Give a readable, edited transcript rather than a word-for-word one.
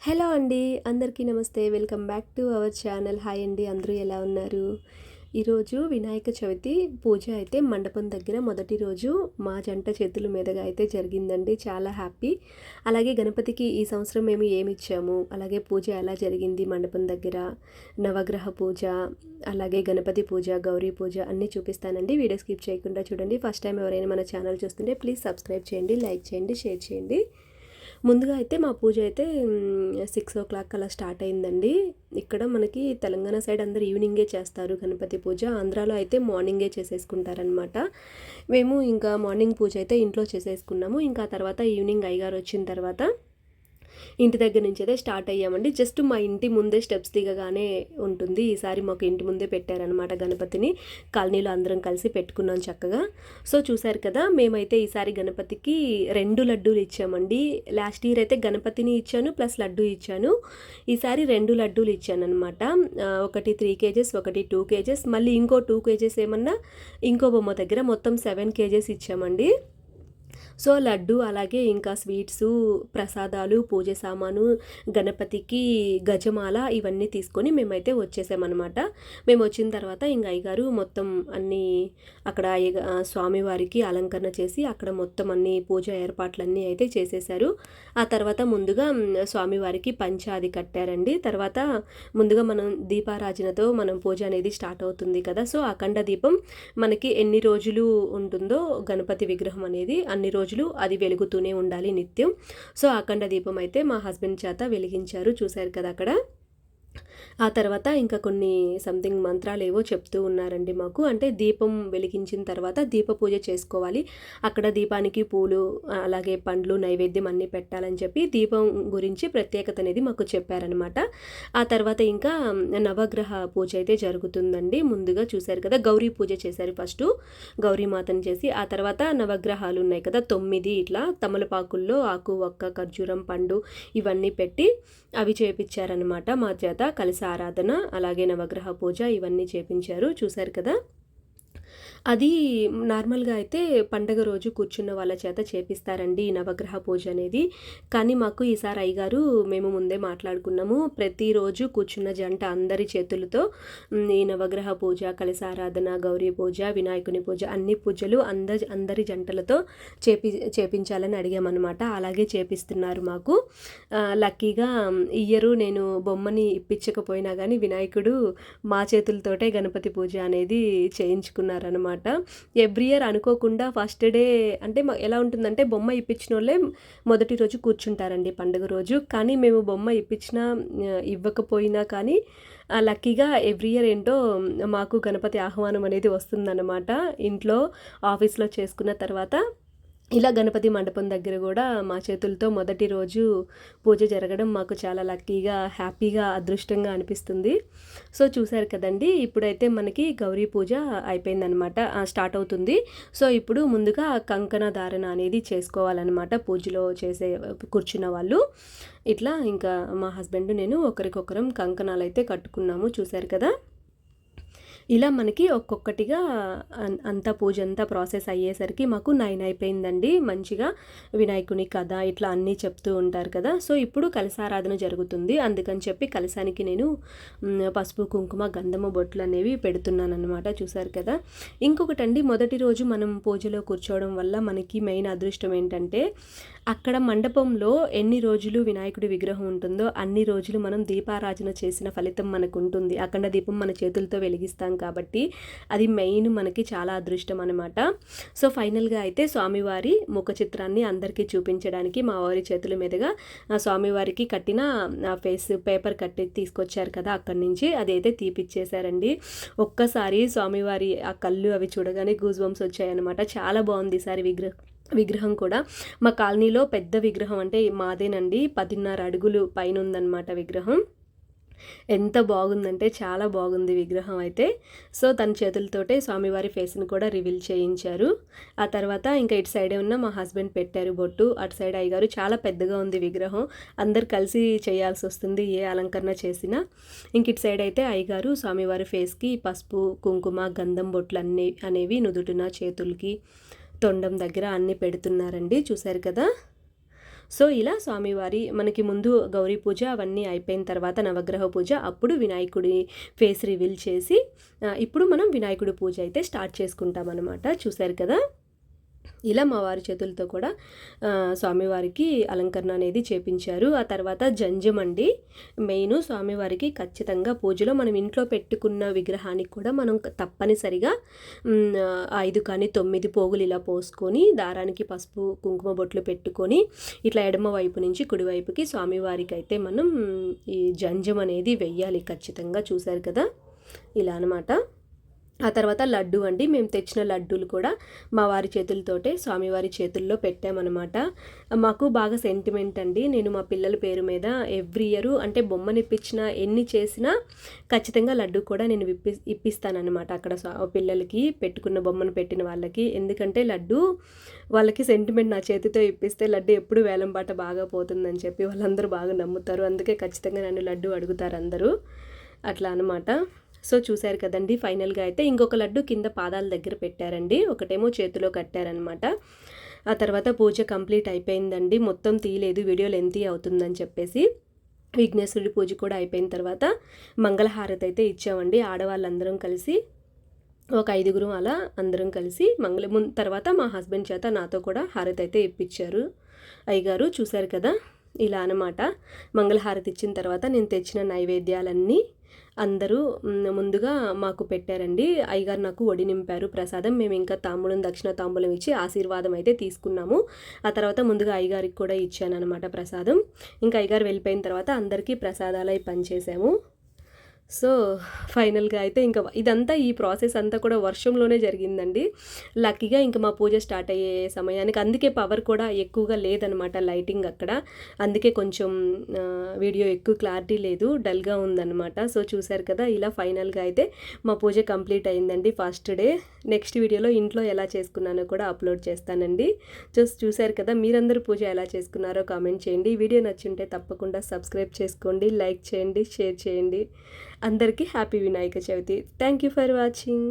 Hello అండి. అందరికీ నమస్తే. Welcome back to our channel. Hi అండి. అందరూ ఎలా ఉన్నారు? ఈరోజు వినాయక చవితి పూజ అయితే మండపం దగ్గర మొదటి రోజు మా జంట చేతుల మీదుగా అయితే జరిగిందండి. చాలా హ్యాపీ. అలాగే గణపతికి ఈ సంవత్సరం మేము ఏమిచ్చాము, అలాగే పూజ ఎలా జరిగింది మండపం దగ్గర, నవగ్రహ పూజ, అలాగే గణపతి పూజ, గౌరీ పూజ అన్నీ చూపిస్తానండి. వీడియో స్కిప్ చేయకుండా చూడండి. ఫస్ట్ టైం ఎవరైనా మన ఛానల్ చూస్తుంటే ప్లీజ్ సబ్స్క్రైబ్ చేయండి, లైక్ చేయండి, షేర్ చేయండి. ముందుగా అయితే మా పూజ అయితే 6 అలా స్టార్ట్ అయిందండి. ఇక్కడ మనకి తెలంగాణ సైడ్ అందరు ఈవినింగే చేస్తారు గణపతి పూజ. ఆంధ్రాలో అయితే మార్నింగే చేసేసుకుంటారనమాట. మేము ఇంకా మార్నింగ్ పూజ అయితే ఇంట్లో చేసేసుకున్నాము. ఇంకా తర్వాత ఈవినింగ్ అయ్యగారు వచ్చిన తర్వాత ఇంటి దగ్గర నుంచి అయితే స్టార్ట్ అయ్యామండి. జస్ట్ మా ఇంటి ముందే స్టెప్స్ దిగగానే ఉంటుంది. ఈసారి మాకు ఇంటి ముందే పెట్టారనమాట గణపతిని. కాలనీలో అందరం కలిసి పెట్టుకున్నాం చక్కగా. సో చూశారు కదా, మేమైతే ఈసారి గణపతికి 2 లడ్డూలు ఇచ్చామండి. లాస్ట్ ఇయర్ అయితే గణపతిని ఇచ్చాను ప్లస్ లడ్డూ ఇచ్చాను. ఈసారి 2 లడ్డూలు ఇచ్చాను అనమాట. ఒకటి 3 కేజెస్, ఒకటి 2 కేజెస్, మళ్ళీ ఇంకో 2 కేజెస్ ఏమన్నా ఇంకో బొమ్మ దగ్గర మొత్తం 7 కేజెస్ ఇచ్చామండి. సో లడ్డు, అలాగే ఇంకా స్వీట్సు, ప్రసాదాలు, పూజ సామాను, గణపతికి గజమాల ఇవన్నీ తీసుకొని మేమైతే వచ్చేసామన్నమాట. మేము వచ్చిన తర్వాత ఇంకా అయ్యగారు మొత్తం అన్నీ అక్కడ స్వామివారికి అలంకరణ చేసి అక్కడ మొత్తం అన్ని పూజ ఏర్పాట్లన్నీ అయితే చేసేశారు. ఆ తర్వాత ముందుగా స్వామివారికి పంచాది కట్టారండి. తర్వాత ముందుగా మనం దీపారాజనతో మనం పూజ అనేది స్టార్ట్ అవుతుంది కదా. సో అఖండ దీపం మనకి ఎన్ని రోజులు ఉంటుందో గణపతి విగ్రహం అనేది అన్ని రోజులు అది వెలుగుతూనే ఉండాలి నిత్యం. సో అఖండ దీపం అయితే మా హస్బెండ్ చేత వెలిగించారు. చూశారు కదా అక్కడ. ఆ తర్వాత ఇంకా కొన్ని సంథింగ్ మంత్రాలు ఏవో చెప్తూ ఉన్నారండి మాకు. అంటే దీపం వెలిగించిన తర్వాత దీప పూజ చేసుకోవాలి, అక్కడ దీపానికి పూలు అలాగే పండ్లు నైవేద్యం అన్నీ పెట్టాలని చెప్పి దీపం గురించి ప్రత్యేకత అనేది మాకు చెప్పారనమాట. ఆ తర్వాత ఇంకా నవగ్రహ పూజ అయితే జరుగుతుందండి. ముందుగా చూశారు కదా, గౌరీ పూజ చేశారు. ఫస్ట్ గౌరీమాతను చేసి ఆ తర్వాత నవగ్రహాలు ఉన్నాయి కదా 9 ఇట్లా తమలపాకుల్లో ఆకు, ఒక్క, ఖర్జూరం, పండు ఇవన్నీ పెట్టి అవి చేపించారనమాట మా చేత. కలిసి ఆరాధన అలాగే నవగ్రహ పూజ ఇవన్నీ చేపించారు. చూశారు కదా. అది నార్మల్గా అయితే పండగ రోజు కూర్చున్న వాళ్ళ చేత చేపిస్తారండి ఈ నవగ్రహ పూజ అనేది. కానీ మాకు ఈసారి అయ్యగారు మేము ముందే మాట్లాడుకున్నాము, ప్రతిరోజు కూర్చున్న జంట అందరి చేతులతో ఈ నవగ్రహ పూజ, కలశారాధన, గౌరీ పూజ, వినాయకుని పూజ అన్ని పూజలు అందరి జంటలతో చేపించాలని అడిగామన్నమాట. అలాగే చేపిస్తున్నారు మాకు. లక్కీగా ఇయ్యరు నేను బొమ్మని ఇప్పించకపోయినా కానీ వినాయకుడు మా చేతులతోటే గణపతి పూజ అనేది చేయించుకున్నారనమాట. ఎవ్రీ ఇయర్ అనుకోకుండా ఫస్ట్ డే అంటే ఎలా ఉంటుందంటే బొమ్మ ఇప్పించిన వాళ్ళే మొదటి రోజు కూర్చుంటారండి పండుగ రోజు. కానీ మేము బొమ్మ ఇప్పించినా ఇవ్వకపోయినా కానీ లక్కీగా ఎవ్రీ ఇయర్ ఏంటో మాకు గణపతి ఆహ్వానం అనేది వస్తుందన్నమాట. ఇంట్లో ఆఫీస్లో చేసుకున్న తర్వాత ఇలా గణపతి మండపం దగ్గర కూడా మా చేతులతో మొదటి రోజు పూజ జరగడం మాకు చాలా లక్కీగా, హ్యాపీగా, అదృష్టంగా అనిపిస్తుంది. సో చూశారు కదండి. ఇప్పుడైతే మనకి గౌరీ పూజ అయిపోయిందనమాట, స్టార్ట్ అవుతుంది. సో ఇప్పుడు ముందుగా కంకణ ధారణ అనేది చేసుకోవాలన్నమాట. పూజలో కూర్చున్న వాళ్ళు ఇట్లా ఇంకా మా హస్బెండ్ నేను ఒకరికొకరం కంకణాలు అయితే కట్టుకున్నాము. చూశారు కదా. ఇలా మనకి ఒక్కొక్కటిగా అంతా పూజ అంతా ప్రాసెస్ అయ్యేసరికి మాకు 9 అయిపోయిందండి. మంచిగా వినాయకుని కథ ఇట్లా అన్నీ చెప్తూ ఉంటారు కదా. సో ఇప్పుడు కలశారాధన జరుగుతుంది. అందుకని చెప్పి కలశానికి నేను పసుపు, కుంకుమ, గంధము బొట్లు అనేవి పెడుతున్నాను అనమాట. చూసారు కదా. ఇంకొకటండి, మొదటి రోజు మనం పూజలో కూర్చోవడం వల్ల మనకి మెయిన్ అదృష్టం ఏంటంటే అక్కడ మండపంలో ఎన్ని రోజులు వినాయకుడి విగ్రహం ఉంటుందో అన్ని రోజులు మనం దీపారాధన చేసిన ఫలితం మనకు ఉంటుంది. అఖండ దీపం మన చేతులతో వెలిగిస్తాం కాబట్టి అది మెయిన్ మనకి చాలా అదృష్టం అనమాట. సో ఫైనల్గా అయితే స్వామివారి ముఖ చిత్రాన్ని అందరికీ చూపించడానికి మా వారి చేతుల మీదుగా స్వామివారికి కట్టిన ఫేస్ పేపర్ కట్టి తీసుకొచ్చారు కదా అక్కడి నుంచి, అదైతే తీపిచ్చేశారండి. ఒక్కసారి స్వామివారి ఆ కళ్ళు అవి చూడగానే గూస్ బంప్స్ వచ్చాయన్నమాట. చాలా బాగుంది ఈసారి విగ్రహం కూడా. మా కాలనీలో పెద్ద విగ్రహం అంటే మాదేనండి, 10.5 అడుగులు పైన ఉందన్నమాట విగ్రహం. ఎంత బాగుందంటే చాలా బాగుంది విగ్రహం అయితే. సో తన చేతులతోటే స్వామివారి ఫేస్ని కూడా రివీల్ చేయించారు. ఆ తర్వాత ఇంకా ఇటు సైడే ఉన్న మా హస్బెండ్ పెట్టారు బొట్టు, అటు సైడ్ అయ్యగారు. చాలా పెద్దగా ఉంది విగ్రహం, అందరు కలిసి చేయాల్సి వస్తుంది ఏ అలంకరణ చేసినా. ఇంక ఇటు సైడ్ అయితే అయ్యగారు స్వామివారి ఫేస్కి పసుపు, కుంకుమ, గంధం బొట్లు అనేవి నుదుటిన, చేతులకి, తొండం దగ్గర అన్నీ పెడుతున్నారండి. చూశారు కదా. సో ఇలా స్వామివారి మనకి ముందు గౌరీ పూజ అవన్నీ అయిపోయిన తర్వాత నవగ్రహ పూజ, అప్పుడు వినాయకుడి ఫేస్ రివీల్ చేసి ఇప్పుడు మనం వినాయకుడి పూజ అయితే స్టార్ట్ చేసుకుంటాం అనమాట. చూశారు కదా, ఇలా మా వారి చేతులతో కూడా స్వామివారికి అలంకరణ అనేది చేపించారు. ఆ తర్వాత జంజం అండి మెయిన్. స్వామివారికి ఖచ్చితంగా పూజలో మనం ఇంట్లో పెట్టుకున్న విగ్రహానికి కూడా మనం తప్పనిసరిగా 5 కానీ 9 పోగులు ఇలా పోసుకొని దారానికి పసుపు కుంకుమ బొట్లు పెట్టుకొని ఇట్లా ఎడమ వైపు నుంచి కుడివైపుకి స్వామివారికి అయితే మనం ఈ జంజం అనేది వెయ్యాలి ఖచ్చితంగా. చూశారు కదా, ఇలా అనమాట. ఆ తర్వాత లడ్డు అండి, మేము తెచ్చిన లడ్డూలు కూడా మా వారి చేతులతోటే స్వామివారి చేతుల్లో పెట్టామన్నమాట. మాకు బాగా సెంటిమెంట్ అండి. నేను మా పిల్లల పేరు మీద ఎవ్రీ ఇయర్ అంటే బొమ్మనిప్పించిన ఎన్ని చేసినా ఖచ్చితంగా లడ్డు కూడా నేను ఇప్పిస్తానన్నమాట అక్కడ పిల్లలకి పెట్టుకున్న బొమ్మను పెట్టిన వాళ్ళకి. ఎందుకంటే లడ్డు వాళ్ళకి సెంటిమెంట్, నా చేతితో ఇప్పిస్తే లడ్డు ఎప్పుడు వేలంపాట బాగా పోతుందని చెప్పి వాళ్ళందరూ బాగా నమ్ముతారు. అందుకే ఖచ్చితంగా నన్ను లడ్డు అడుగుతారు అందరూ, అట్లా అనమాట. సో చూశారు కదండి, ఫైనల్గా అయితే ఇంకొక లడ్డు కింద పాదాల దగ్గర పెట్టారండి, ఒకటేమో చేతిలో కట్టారనమాట. ఆ తర్వాత పూజ కంప్లీట్ అయిపోయిందండి. మొత్తం తీయలేదు, వీడియో లెంతీ అవుతుందని చెప్పేసి. విఘ్నేశ్వరుడి పూజ కూడా అయిపోయిన తర్వాత మంగళహారతి అయితే ఇచ్చామండి ఆడవాళ్ళందరం కలిసి, ఒక 5గురు అలా అందరం కలిసి. తర్వాత మా హస్బెండ్ చేత నాతో కూడా హారతి అయితే ఇప్పించారు అయ్యగారు. చూశారు కదా, ఇలా అనమాట. మంగళహారతి ఇచ్చిన తర్వాత నేను తెచ్చిన నైవేద్యాలన్నీ అందరూ ముందుగా మాకు పెట్టారండి. అయ్యగారు నాకు ఒడి నింపారు ప్రసాదం. మేము ఇంకా తాంబూలం, దక్షిణ తాంబూలం ఇచ్చి ఆశీర్వాదం అయితే తీసుకున్నాము. ఆ తర్వాత ముందుగా అయ్యగారికి కూడా ఇచ్చాను అనమాట ప్రసాదం. ఇంకా అయ్యగారు వెళ్ళిపోయిన తర్వాత అందరికీ ప్రసాదాలు అవి పంచేసాము. సో ఫైనల్గా అయితే ఇంకా ఇదంతా ఈ ప్రాసెస్ అంతా కూడా వర్షంలోనే జరిగిందండి. లక్కీగా ఇంకా మా పూజ స్టార్ట్ అయ్యే సమయానికి, అందుకే పవర్ కూడా ఎక్కువగా లేదనమాట, లైటింగ్ అక్కడ, అందుకే కొంచెం వీడియో ఎక్కువ క్లారిటీ లేదు, డల్గా ఉందన్నమాట. సో చూశారు కదా, ఇలా ఫైనల్గా అయితే మా పూజ కంప్లీట్ అయిందండి ఫస్ట్ డే. నెక్స్ట్ వీడియోలో ఇంట్లో ఎలా చేసుకున్నానో కూడా అప్లోడ్ చేస్తానండి. చూశారు కదా, మీరందరూ పూజ ఎలా చేసుకున్నారో కామెంట్ చేయండి. వీడియో నచ్చుంటే తప్పకుండా సబ్స్క్రైబ్ చేసుకోండి, లైక్ చేయండి, షేర్ చేయండి. అందరికీ happy Vinayaka Chavithi. Thank you for watching.